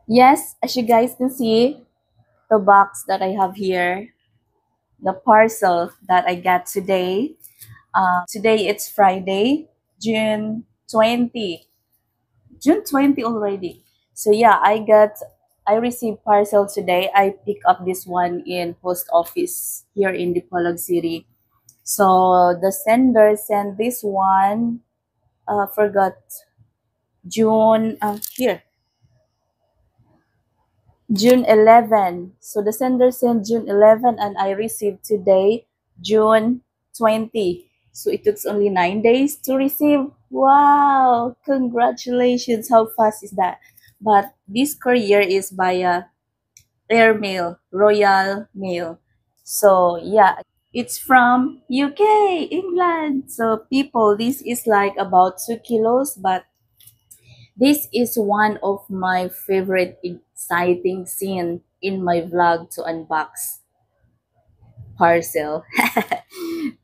Yes, as you guys can see, the box that I have here, the parcel that I got today. Today it's Friday, June 20. June 20 already. So yeah, I received parcel today. I pick up this one in post office here in Dipolog City. So the sender sent this one, forgot June, here, June 11. So the sender sent June 11 and I received today, June 20. So it took only 9 days to receive. Wow, congratulations. How fast is that? But this courier is via airmail, Royal Mail. So yeah, it's from UK, England. So people, this is like about 2 kilos, but this is one of my favorite exciting scene in my vlog to unbox parcel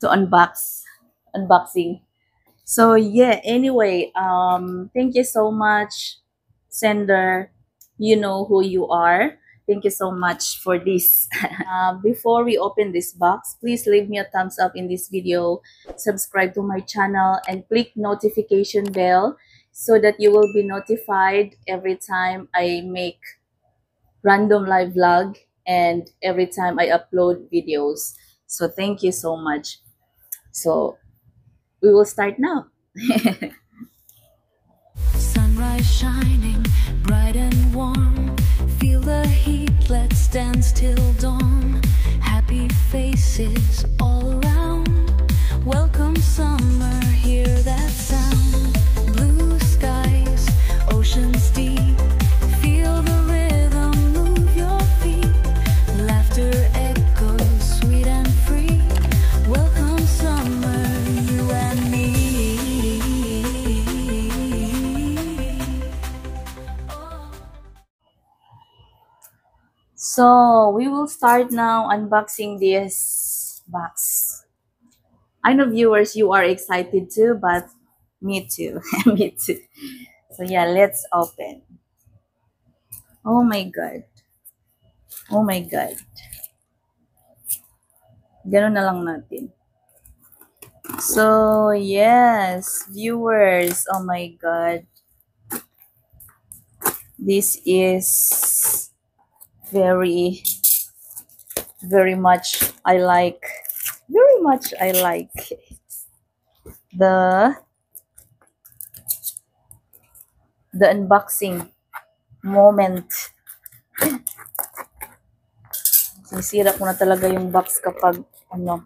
to unboxing. So yeah, anyway, thank you so much, sender. You know who you are. Thank you so much for this. Before we open this box, please leave me a thumbs up in this video, subscribe to my channel, and click notification bell so that you will be notified every time I make random live vlog and every time I upload videos. So thank you so much. So we will start now. Sunrise shining bright and warm. Feel the heat, let's dance till dawn. Happy faces all around. Welcome summer, hear that sound. Blue skies, oceans deep. Feel the rhythm, move your feet. Laughter echoes sweet and free. Welcome summer, you and me. So we will start now unboxing this box. I know viewers, you are excited too, but me too. Me too. So yeah, let's open. Oh my god. Oh my god. Ganun na lang natin. So yes, viewers. Oh my god. This is very, very much I like. Very much I like the the unboxing moment. Sisira ko na talaga yung box kapag ano.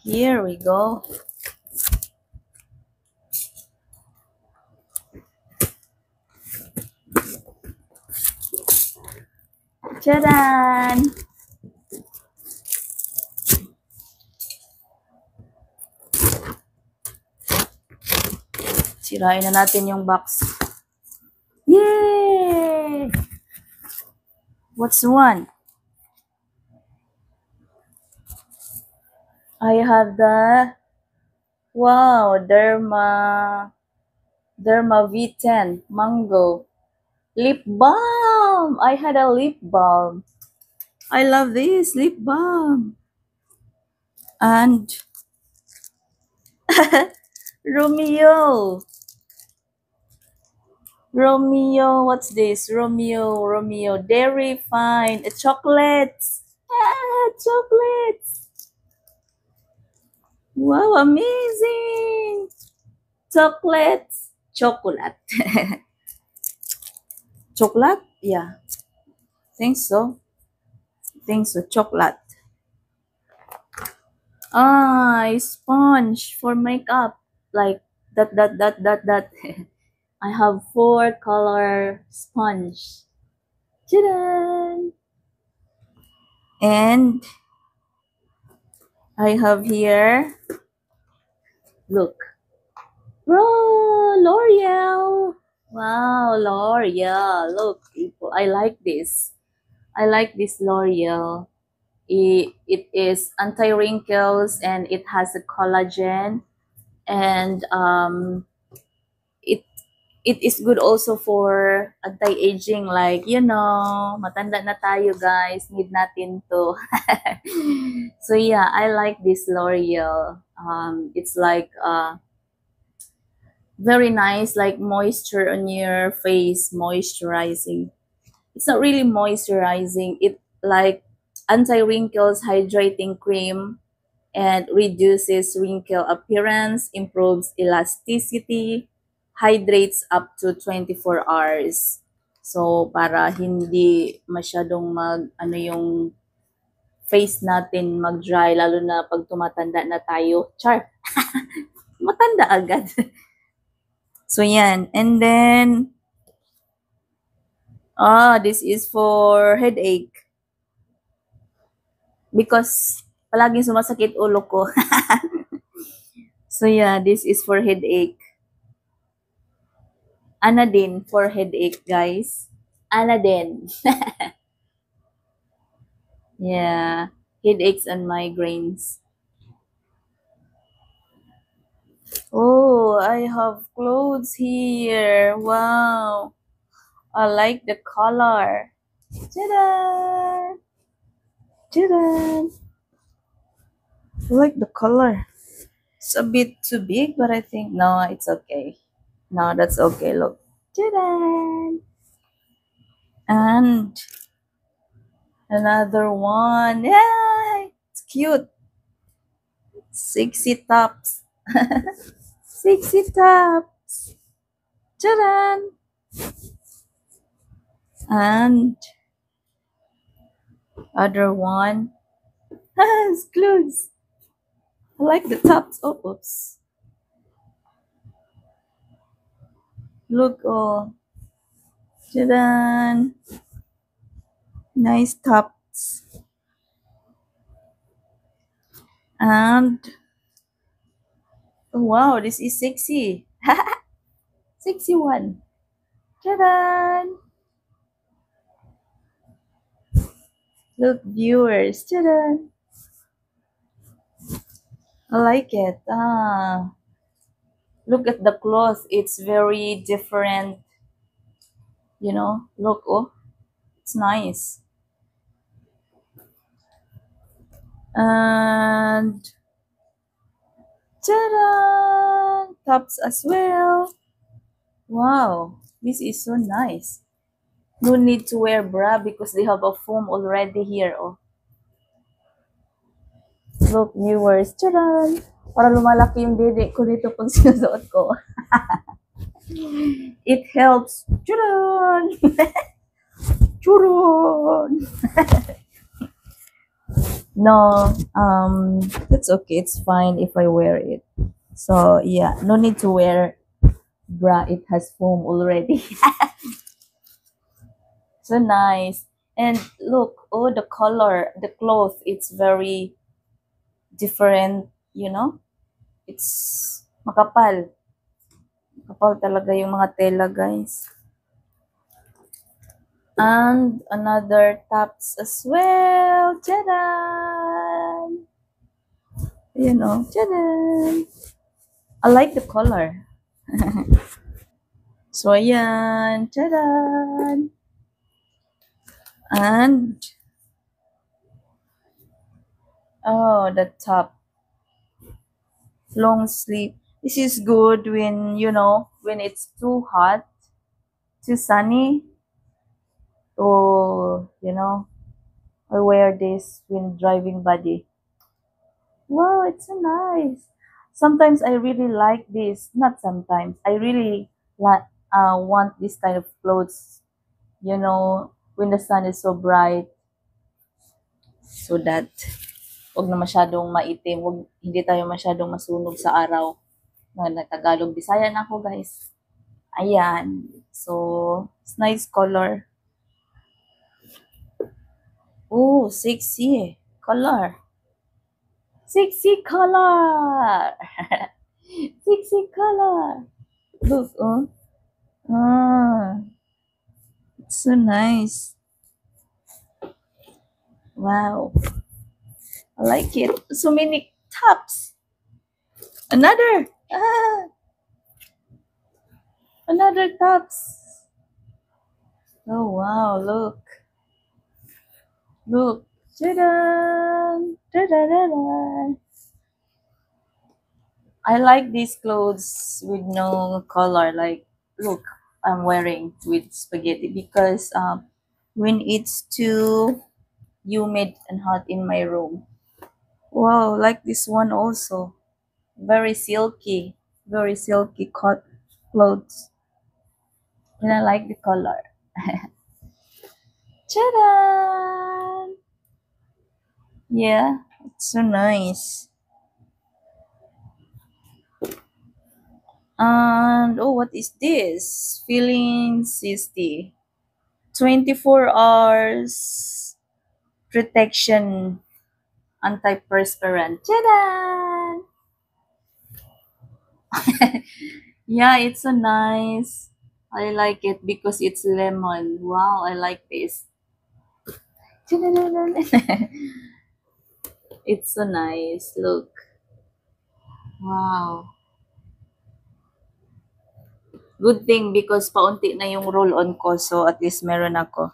Here we go. Tcharan! Sirain na natin yung box. Yay! What's one? I have the wow, Derma V10 Mango lip balm. I had a lip balm. I love this lip balm. And Romeo. Romeo, what's this? Romeo, Dairy Fine, chocolates. Chocolates. Wow, amazing. Chocolates. Chocolate. Chocolate? Yeah, think so. Chocolate. Sponge for makeup. Like that. I have 4-color sponge. Tadaan! And I have here, look, L'Oreal. Wow, L'Oreal. Look, people, I like this. I like this L'Oreal. It is anti-wrinkles and it has a collagen, and it it is good also for anti-aging, like, matanda na tayo, guys, need natin to. So yeah, I like this L'Oreal. It's like very nice, like moisture on your face, moisturizing. It's not really moisturizing, it like anti-wrinkles hydrating cream, and reduces wrinkle appearance, improves elasticity, hydrates up to 24 hours. So, para hindi masyadong yung face natin mag-dry, lalo na pag tumatanda na tayo. Char! Matanda agad. So, yan. And then, this is for headache. Because, palaging sumasakit ulo ko. So, yeah, this is for headache. Anadin for headache, guys. Anadin. Yeah, headaches and migraines. Oh, I have clothes here. Wow. I like the color. Ta-da! Ta-da! I like the color. It's a bit too big, but I think, no, it's okay. No, that's okay. Look. Ta-da! And another one. Yay! It's cute. Sexy tops. Sexy tops. Ta-da! And other one. It's clothes. I like the tops. Oh, oops. Look, oh. Ta-da! Nice tops. And oh, wow, this is sexy. Sexy one. Ta-da! Look, viewers. Ta-da! I like it. Look at the cloth. It's very different. Look, oh, it's nice. And ta-da! Tops as well. Wow, this is so nice. No need to wear bra because they have a foam already here. Oh, look, viewers. Charan! Para lumalaki yung dede ko dito pag sinusuot ko. It helps. Charan! Charan! No, that's okay. It's fine if I wear it. So, yeah, no need to wear bra. It has foam already. So nice. And look, oh, the color, the cloth, it's very different, It's makapal. Makapal talaga yung mga tela, guys. And another tops as well. Tadaan! Tadaan! I like the color. So, ayan. Tadaan! And, oh, the top. Long sleeve. This is good when, when it's too hot, too sunny. So, I wear this when driving body. Wow, it's so nice. Sometimes I really like this. Not sometimes. I really want this kind of clothes, when the sun is so bright. So that wag na masyadong maitim, hindi tayo masyadong masunog sa araw. Na Tagalog, Bisaya na ako, guys. Ayan. So, it's nice color. Oh, sexy color. Sexy color. Sexy color. Look, oh. It's so nice. Wow. I like it. So many tops. Another. Another tops. Oh wow, look. Look. Ta-da! Ta-da-da-da. I like these clothes with no color. Like, look, I'm wearing with spaghetti because when it's too humid and hot in my room. Wow, like this one also. Very silky cut clothes. And I like the color. Ta-da! Yeah, it's so nice. And oh, what is this? Feeling 60. 24 hours protection antiperspirant. Ta-da! Yeah, it's so nice. I like it because it's lemon. Wow, I like this. It's so nice. Look. Wow. Good thing because paunti na yung roll-on ko. So, at least meron ako.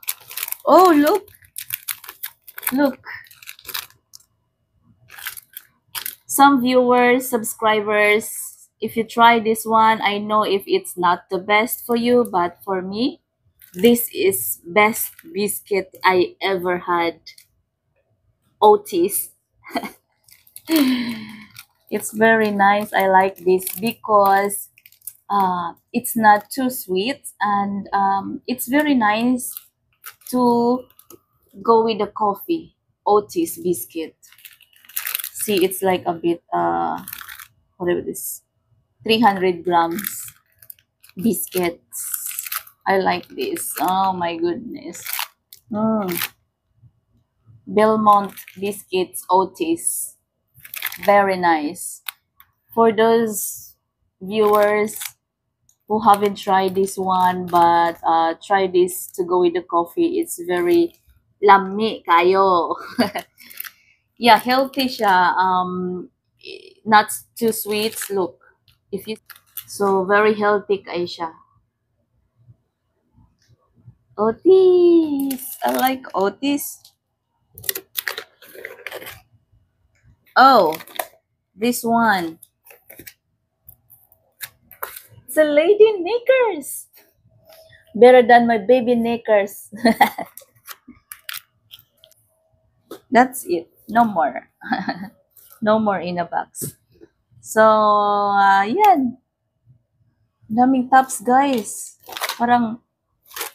Oh, look. Look. Some viewers, subscribers, if you try this one, I know if it's not the best for you, but for me, this is best biscuit I ever had. Otis. It's very nice. I like this because it's not too sweet and it's very nice to go with the coffee. Otis biscuit. See, it's like a bit whatever this 300 grams biscuits. I like this. Oh my goodness. Belmont biscuits Otis. Very nice. For those viewers who haven't tried this one but try this to go with the coffee, it's very lami kayo. Yeah, healthy siya. Not too sweet. Look, if you so very healthy kayo siya. Otis. I like Otis. Oh, this one. It's a lady knickers. Better than my baby knickers. That's it. No more. No more in a box. So, yan. Daming tops, guys. Parang,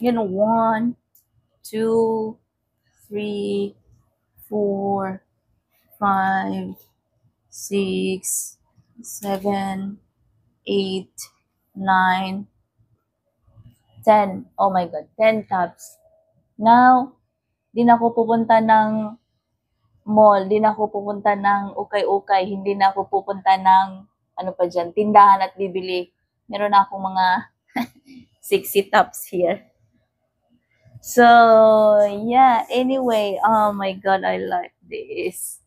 1, 2, 3, 4, 5, 6, 7, 8, 9, 10. Oh my God, 10 tops. Now, di na ako pupunta ng mall, di na ako pupunta ng ukay-ukay, hindi na ako pupunta ng ano pa dyan, tindahan at bibili. Meron na akong mga 60 tops here. So, yeah, anyway, oh my God, I like this.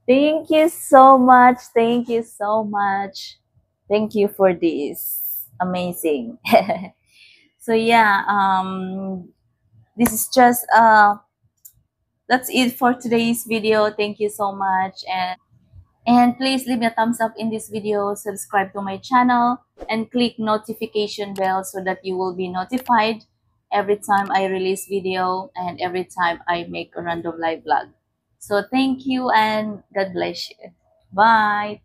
Thank you so much. Thank you so much. Thank you for this. Amazing. So, yeah, this is just, that's it for today's video. Thank you so much. And please leave me a thumbs up in this video, subscribe to my channel, and click notification bell so that you will be notified every time I release video and every time I make a random live vlog. So thank you and God bless you. Bye.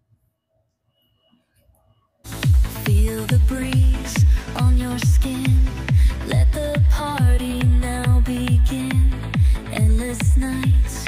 Feel the breeze on your skin. Let the party now begin. Endless nights